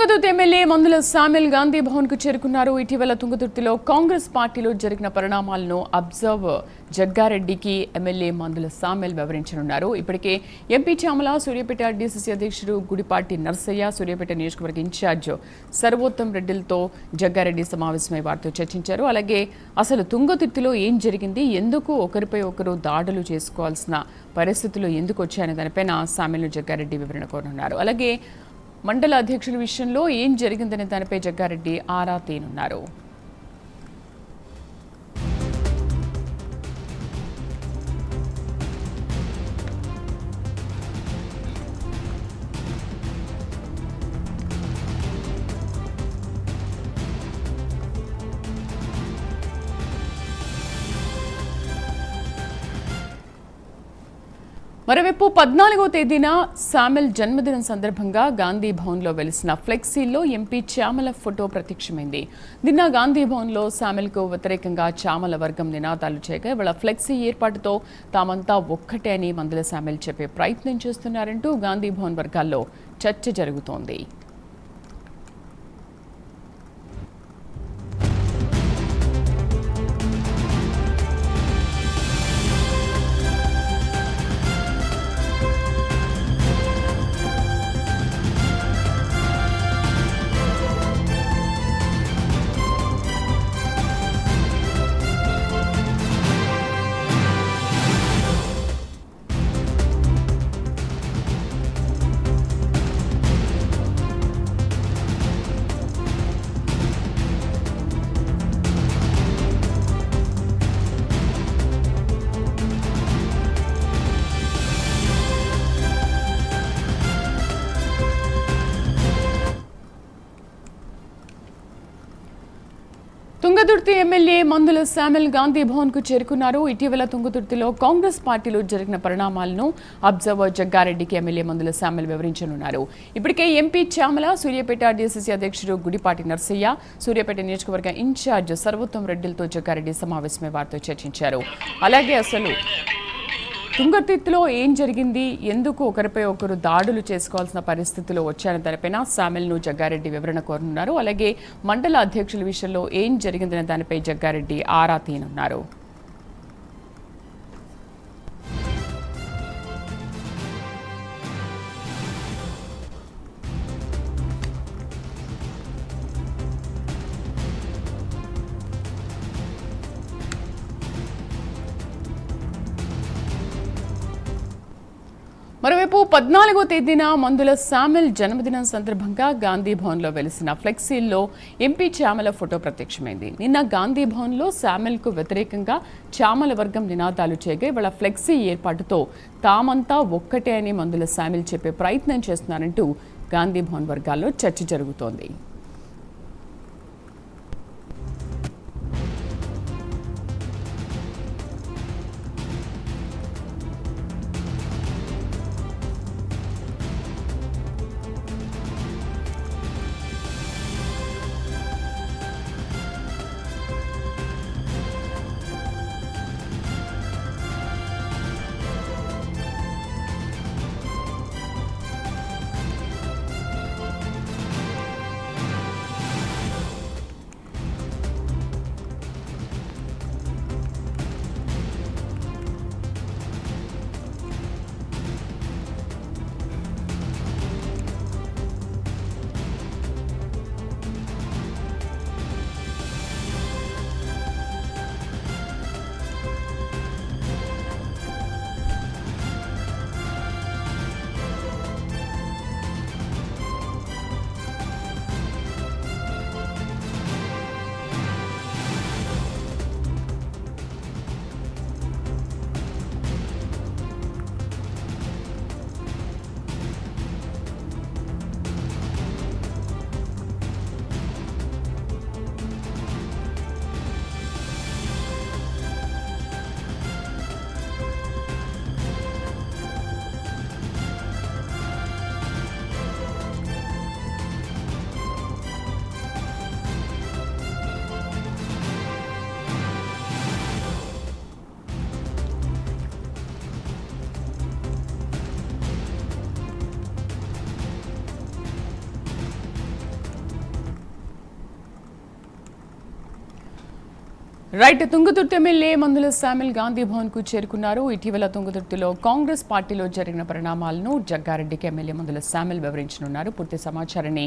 Thungathurthi MLA మందుల Samuel Gandhi Bhavan కు చేరుకున్నారు. ఇటీవల తుంగతుర్తిలో కాంగ్రెస్ పార్టీలో జరిగిన పరిణామాలను అబ్జర్వ్ జగ్గారెడ్డికి ఎమ్మెల్యే మందుల సామ్యుల్ వివరించనున్నారు. ఇప్పటికే ఎంపీ చామల, సూర్యాపేట డీసీసీ అధ్యక్షుడు గుడిపాటి నర్సయ్య, సూర్యాపేట నియోజకవర్గ ఇన్ఛార్జ్ సర్వోత్తం రెడ్డిలతో జగ్గారెడ్డి సమావేశమై వారితో చర్చించారు. అలాగే అసలు తుంగతుర్తిలో ఏం జరిగింది, ఎందుకు ఒకరిపై ఒకరు దాడులు చేసుకోవాల్సిన పరిస్థితులు ఎందుకు వచ్చాయనే దానిపైన సామ్యుల్ను జగ్గారెడ్డి వివరణ కోరనున్నారు. అలాగే మండల అధ్యక్షుల విషయంలో ఏం జరిగిందనే దానిపై జగ్గారెడ్డి ఆరా తీనున్నారు. మరోవైపు 14వ తేదీన సామ్యుల్ జన్మదినం సందర్భంగా గాంధీ భవన్లో వెలిసిన ఫ్లెక్సీల్లో ఎంపీ చామల ఫోటో ప్రత్యక్షమైంది. నిన్న గాంధీ భవన్లో సామ్యుల్కు వ్యతిరేకంగా చామల వర్గం నినాదాలు చేయగా ఇవాళ ఫ్లెక్సీ ఏర్పాటుతో తామంతా ఒక్కటే అని మందుల సామ్యుల్ చెప్పే ప్రయత్నం చేస్తున్నారంటూ గాంధీ భవన్ వర్గాల్లో చర్చ జరుగుతోంది. తుంగతుర్తి ఎమ్మెల్యే మందుల సామ్యుల్ గాంధీ భవన్ కు చేరుకున్నారు. ఇటీవల తుంగతుర్తిలో కాంగ్రెస్ పార్టీలో జరిగిన పరిణామాలను అబ్జర్వర్ జగ్గారెడ్డికి ఎమ్మెల్యే మందుల సామ్యుల్ వివరించనున్నారు. ఇప్పటికే ఎంపీ చామల, సూర్యాపేట డీసీసీ అధ్యక్షుడు గుడిపాటి నర్సయ్య, సూర్యాపేట నియోజకవర్గ ఇన్ఛార్జ్ సర్వోత్తం రెడ్డిలతో జగ్గారెడ్డి సమావేశమై వారితో చర్చించారు. అలాగే అసలు తుంగతుర్తిలో ఏం జరిగింది, ఎందుకు ఒకరిపై ఒకరు దాడులు చేసుకోవాల్సిన పరిస్థితులు వచ్చాయని దానిపైన సామ్యుల్ను జగ్గారెడ్డి వివరణ కోరనున్నారు. అలాగే మండల అధ్యక్షుల విషయంలో ఏం జరిగిందనే దానిపై జగ్గారెడ్డి ఆరా తీనున్నారు. మరోవైపు 14వ తేదీన మందుల సామ్యుల్ జన్మదినం సందర్భంగా గాంధీ భవన్లో వెలిసిన ఫ్లెక్సీల్లో ఎంపీ చామల ఫోటో ప్రత్యక్షమైంది. నిన్న గాంధీ భవన్లో సామ్యుల్కు వ్యతిరేకంగా చామల వర్గం నినాదాలు చేయగా ఇవాళ ఫ్లెక్సీ ఏర్పాటుతో తామంతా ఒక్కటే అని మందుల సామ్యుల్ చెప్పే ప్రయత్నం చేస్తున్నారంటూ గాంధీ భవన్ వర్గాల్లో చర్చ జరుగుతోంది. Right. Thungathurthi MLA Mandula Samuel Gandhi Bhavan కు చేరుకున్నారు. ఇటీవల తుంగతుర్తిలో కాంగ్రెస్ పార్టీలో జరిగిన పరిణామాలను జగ్గారెడ్డికి ఎమ్మెల్యే మందుల శామ్యూల్ వివరించనున్నారు. పూర్తి సమాచారాన్ని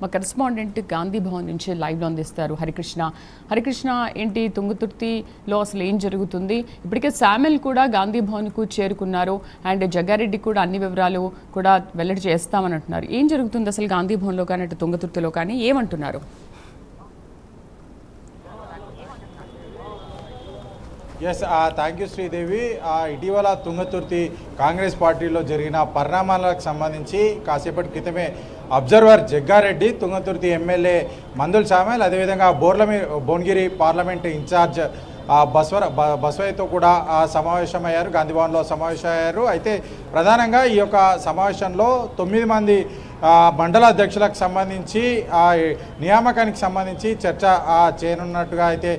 మా కరెస్పాండెంట్ గాంధీ భవన్ నుంచి లైవ్లో అందిస్తారు హరికృష్ణ. ఏంటి తుంగతుర్తిలో అసలు ఏం జరుగుతుంది? ఇప్పటికే శామ్యూల్ కూడా గాంధీ భవన్ కు చేరుకున్నారు అండ్ జగ్గారెడ్డి కూడా అన్ని వివరాలు కూడా వెల్లడి చేస్తామని అంటున్నారు. ఏం జరుగుతుంది అసలు గాంధీ భవన్లో కానీ అటు తుంగతుర్తిలో కానీ ఏమంటున్నారు? Yes, thank you Sridevi. ఇటీవల తుంగతుర్తి కాంగ్రెస్ పార్టీలో జరిగిన పరిణామాలకు సంబంధించి కాసేపటి క్రితమే observer Jagga Reddy, Thungathurthi MLA Mandula Samuel, అదేవిధంగా భువనగిరి పార్లమెంట్ ఇన్ఛార్జ్ బస్వయ్యతో కూడా సమావేశమయ్యారు, గాంధీభవన్లో సమావేశమయ్యారు. అయితే ప్రధానంగా ఈ యొక్క సమావేశంలో 9 మంది మండల అధ్యక్షులకు సంబంధించి నియామకానికి సంబంధించి చర్చ చేయనున్నట్టుగా అయితే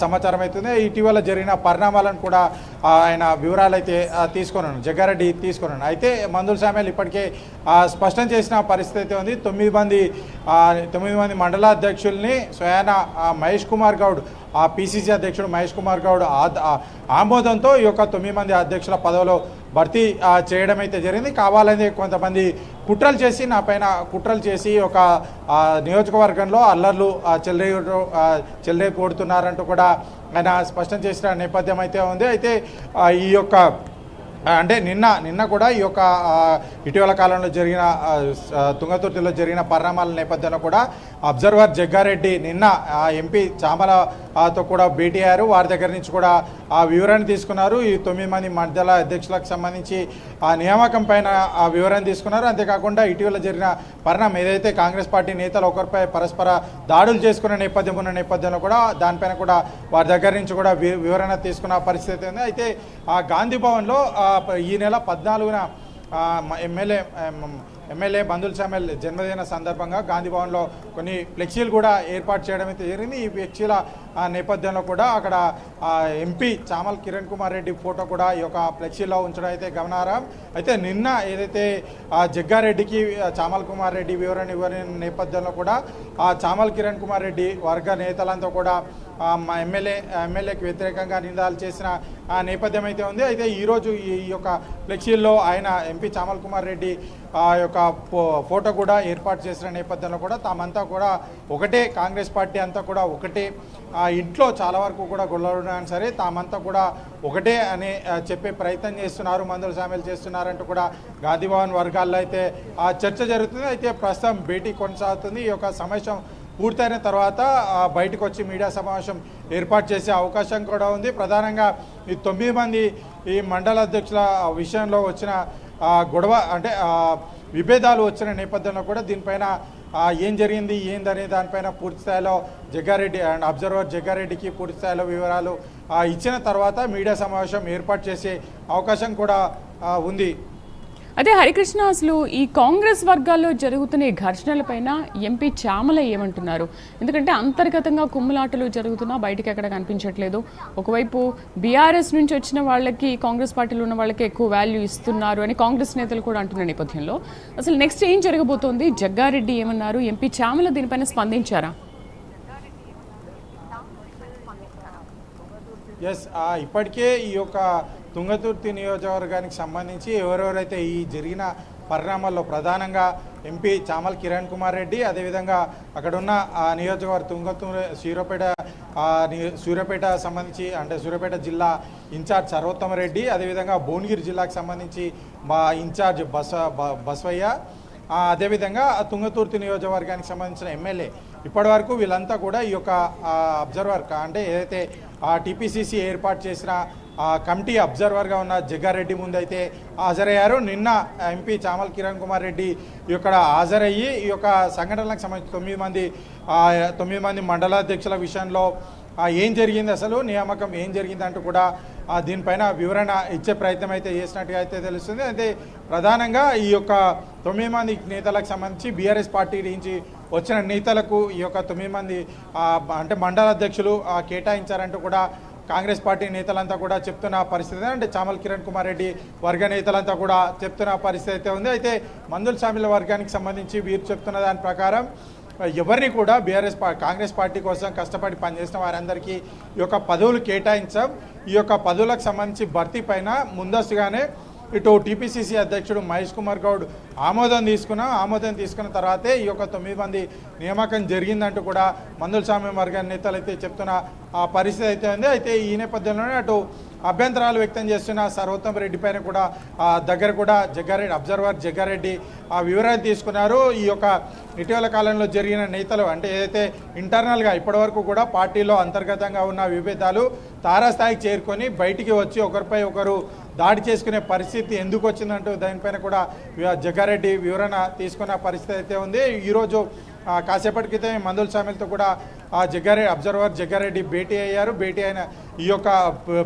సమాచారం అవుతుంది. ఇటీవల జరిగిన పరిణామాలను కూడా ఆయన వివరాలు అయితే జగ్గారెడ్డి తీసుకున్నాను. అయితే మందుల శామ్యూల్ ఇప్పటికే స్పష్టం చేసిన పరిస్థితి అయితే ఉంది. 9 మంది మండల అధ్యక్షుల్ని స్వయాన మహేష్ కుమార్ గౌడ్, పిసిసి అధ్యక్షుడు మహేష్ కుమార్ గౌడ్ ఆమోదంతో ఈ యొక్క 9 మంది అధ్యక్షుల పదవిలో భర్తీ చేయడం అయితే జరిగింది. కావాలని కొంతమంది కుట్రలు చేసి ఒక నియోజకవర్గంలో అల్లర్లు చెలరేపుతున్నారంటూ కూడా ఆయన స్పష్టం చేసిన నేపథ్యం అయితే ఉంది. అయితే ఈ యొక్క నిన్న కూడా ఈ యొక్క ఇటీవల కాలంలో జరిగిన తుంగతుర్తిలో జరిగిన పరిణామాల నేపథ్యంలో కూడా అబ్జర్వర్ జగ్గారెడ్డి నిన్న ఎంపీ చామలతో కూడా భేటీ అయ్యారు. వారి దగ్గర నుంచి కూడా వివరణ తీసుకున్నారు. ఈ 9 మంది మండల అధ్యక్షులకు సంబంధించి నియామకం పైన వివరణ తీసుకున్నారు. అంతేకాకుండా ఇటీవల జరిగిన పరిణామం ఏదైతే కాంగ్రెస్ పార్టీ నేతలు ఒకరిపై పరస్పర దాడులు చేసుకునే నేపథ్యంలో కూడా దానిపైన కూడా వారి దగ్గర నుంచి కూడా వివరణ తీసుకున్న పరిస్థితి ఉంది. అయితే గాంధీ భవన్లో ఈ నెల 14న ఎమ్మెల్యే మందుల శామ్యూల్ జన్మదిన సందర్భంగా గాంధీ భవన్లో కొన్ని ఫ్లెక్సీలు కూడా ఏర్పాటు చేయడం అయితే జరిగింది. ఈ ఫ్లెక్సీల నేపథ్యంలో కూడా అక్కడ ఎంపీ చామల కిరణ్ కుమార్ రెడ్డి ఫోటో కూడా ఈ యొక్క ఫ్లెక్సీలో ఉంచడం అయితే గమనార్హం. అయితే నిన్న ఏదైతే జగ్గారెడ్డికి చామల కుమార్ రెడ్డి వివరణ ఇవ్వని నేపథ్యంలో కూడా చామల కిరణ్ కుమార్ రెడ్డి వర్గ నేతలంతా కూడా ఎమ్మెల్యేకి వ్యతిరేకంగా నిందాలు చేసిన నేపథ్యం అయితే ఉంది. అయితే ఈరోజు ఈ యొక్క ఫ్లెక్సీల్లో ఆయన ఎంపీ చామల కుమార్ రెడ్డి యొక్క ఫోటో కూడా ఏర్పాటు చేసిన నేపథ్యంలో కూడా తామంతా కూడా ఒకటే, కాంగ్రెస్ పార్టీ అంతా కూడా ఒకటే, ఇంట్లో చాలా వరకు కూడా గొడవలున్నా సరే తామంతా కూడా ఒకటే అని చెప్పే ప్రయత్నం చేస్తున్నారు, మందుల శామ్యూల్ చేస్తున్నారంటూ కూడా గాంధీభవన్ వర్గాల్లో అయితే చర్చ జరుగుతుంది. అయితే ప్రస్తుతం భేటీ కొనసాగుతుంది. ఈ యొక్క సమావేశం పూర్తయిన తర్వాత బయటకు వచ్చి మీడియా సమావేశం ఏర్పాటు చేసే అవకాశం కూడా ఉంది. ప్రధానంగా ఈ 9 మంది ఈ మండల అధ్యక్షుల విషయంలో వచ్చిన గొడవ విభేదాలు వచ్చిన నేపథ్యంలో కూడా దీనిపైన ఏం జరిగింది ఏందనే దానిపైన పూర్తి స్థాయిలో జగ్గారెడ్డి అండ్ అబ్జర్వర్ జగ్గారెడ్డికి పూర్తి స్థాయిలో వివరాలు ఇచ్చిన తర్వాత మీడియా సమావేశం ఏర్పాటు చేసే అవకాశం కూడా ఉంది. అదే హరికృష్ణ, అసలు ఈ కాంగ్రెస్ వర్గాల్లో జరుగుతున్న ఈ ఘర్షణలపైన ఎంపీ చామల ఏమంటున్నారు? ఎందుకంటే అంతర్గతంగా కుమ్ములాటలు జరుగుతున్నా బయటకు ఎక్కడ కనిపించట్లేదు. ఒకవైపు బీఆర్ఎస్ నుంచి వచ్చిన వాళ్ళకి, కాంగ్రెస్ పార్టీలో ఉన్న వాళ్ళకి ఎక్కువ వాల్యూ ఇస్తున్నారు అని కాంగ్రెస్ నేతలు కూడా అంటున్న నేపథ్యంలో అసలు నెక్స్ట్ ఏం జరగబోతోంది? జగ్గారెడ్డి ఏమన్నారు? ఎంపీ చామల దీనిపైన స్పందించారా? ఎస్, ఇప్పటికే ఈ యొక్క తుంగతుర్తి నియోజకవర్గానికి సంబంధించి ఎవరెవరైతే ఈ జరిగిన పరిణామాల్లో ప్రధానంగా ఎంపీ చామల కిరణ్ కుమార్ రెడ్డి, అదేవిధంగా అక్కడున్న నియోజకవర్గం సూర్యాపేట సంబంధించి సూర్యాపేట జిల్లా ఇన్ఛార్జ్ సర్వోత్తమరెడ్డి, అదేవిధంగా భువనగిరి జిల్లాకు సంబంధించి మా ఇన్ఛార్జ్ బస్వయ్య, అదేవిధంగా తుంగతుర్తి నియోజకవర్గానికి సంబంధించిన ఎమ్మెల్యే, ఇప్పటి వరకు వీళ్ళంతా కూడా ఈ యొక్క అబ్జర్వర్ ఏదైతే టీపీసీసీ ఏర్పాటు చేసిన కమిటీ అబ్జర్వర్గా ఉన్న జగ్గారెడ్డి ముందైతే హాజరయ్యారు. నిన్న ఎంపీ చామల కిరణ్ కుమార్ రెడ్డి ఇక్కడ హాజరయ్యి ఈ యొక్క సంఘటనలకు సంబంధించి 9 మంది మండలాధ్యక్షుల విషయంలో ఏం జరిగింది, అసలు నియామకం ఏం జరిగింది అంటూ కూడా దీనిపైన వివరణ ఇచ్చే ప్రయత్నం అయితే చేసినట్టుగా అయితే తెలుస్తుంది. అయితే ప్రధానంగా ఈ యొక్క 9 మంది నేతలకు సంబంధించి బీఆర్ఎస్ పార్టీ నుంచి వచ్చిన నేతలకు ఈ యొక్క 9 మంది మండల అధ్యక్షులు కేటాయించారంటూ కూడా కాంగ్రెస్ పార్టీ నేతలంతా కూడా చెప్తున్న పరిస్థితి, చామల కిరణ్ కుమార్ రెడ్డి వర్గ నేతలంతా కూడా చెప్తున్న పరిస్థితి అయితే ఉంది. అయితే మందుల శామ్యూల్ వర్గానికి సంబంధించి వీరు చెప్తున్న దాని ప్రకారం ఎవరిని కూడా కాంగ్రెస్ పార్టీ కోసం కష్టపడి పనిచేసిన వారందరికీ ఈ యొక్క పదవులు కేటాయించాం. ఈ యొక్క పదవులకు సంబంధించి భర్తీ పైన ముందస్తుగానే ఇటు టీపీసీసీ అధ్యక్షుడు మహేష్ కుమార్ గౌడ్ ఆమోదం తీసుకున్న తర్వాతే ఈ యొక్క 9 మంది నియామకం జరిగిందంటూ కూడా మందుల స్వామి వర్గ నేతలు అయితే చెప్తున్న పరిస్థితి అయితే ఉంది. అయితే ఈ నేపథ్యంలోనే అటు అభ్యంతరాలు వ్యక్తం చేస్తున్న సర్వోత్తమ్ రెడ్డి పైన కూడా దగ్గర కూడా అబ్జర్వర్ జగ్గారెడ్డి వివరాలు తీసుకున్నారు. ఈ యొక్క ఇటీవల కాలంలో జరిగిన నేతలు అంటే ఏదైతే ఇంటర్నల్గా ఇప్పటివరకు కూడా పార్టీలో అంతర్గతంగా ఉన్న విభేదాలు తారాస్థాయికి చేరుకొని బయటికి వచ్చి ఒకరిపై ఒకరు దాడి చేసుకునే పరిస్థితి ఎందుకు వచ్చిందంటూ దానిపైన కూడా జగ్గారెడ్డి వివరణ తీసుకున్న పరిస్థితి అయితే ఉంది. ఈరోజు కాసేపటి క్రితం మందుల స్వామిలతో కూడా అబ్జర్వర్ జగ్గారెడ్డి భేటీ అయ్యారు. భేటీ అయిన ఈ యొక్క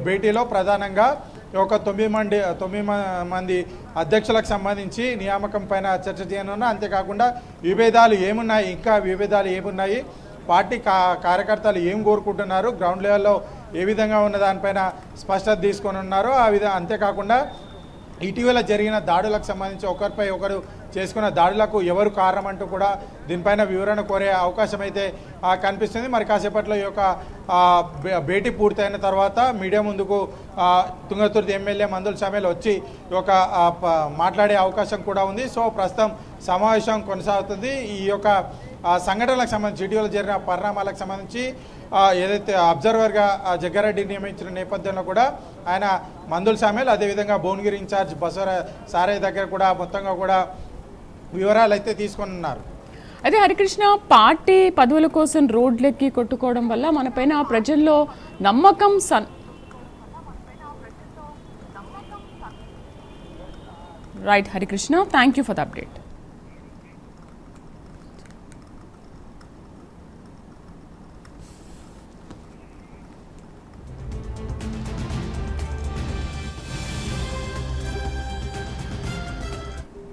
భేటీలో ప్రధానంగా ఒక 9 మంది అధ్యక్షులకు సంబంధించి నియామకం పైన చర్చ చేయనున్నా. అంతేకాకుండా విభేదాలు ఏమున్నాయి, పార్టీ కార్యకర్తలు ఏం కోరుకుంటున్నారు, గ్రౌండ్ లెవెల్లో ఏ విధంగా ఉన్న దానిపైన స్పష్టత తీసుకొని ఉన్నారు. అంతేకాకుండా ఇటీవల జరిగిన దాడులకు సంబంధించి ఒకరిపై ఒకరు చేసుకున్న దాడులకు ఎవరు కారణం అంటూ కూడా దీనిపైన వివరణ కోరే అవకాశం అయితే కనిపిస్తుంది. మరి కాసేపట్లో ఈ యొక్క భేటీ పూర్తయిన తర్వాత మీడియా ముందుకు తుంగతుర్తి ఎమ్మెల్యే మందుల స్వామిలు వచ్చి ఈ యొక్క మాట్లాడే అవకాశం కూడా ఉంది. సో ప్రస్తుతం సమావేశం కొనసాగుతుంది. ఈ యొక్క సంఘటనలకు సంబంధించి ఇటీవల జరిగిన పరిణామాలకు సంబంధించి ఏదైతే అబ్జర్వర్గా జగ్గారెడ్డి నియమించిన నేపథ్యంలో కూడా ఆయన మందుల స్వామిలు అదేవిధంగా భువనగిరి ఇన్ఛార్జ్ సారయ్య దగ్గర కూడా మొత్తంగా కూడా వివరాలు అయితే తీసుకొని ఉన్నారు. అయితే హరికృష్ణ, పార్టీ పదవుల కోసం రోడ్లెక్కి కొట్టుకోవడం వల్ల మనపైన ప్రజల్లో నమ్మకం right Harikrishna, thank you for the update.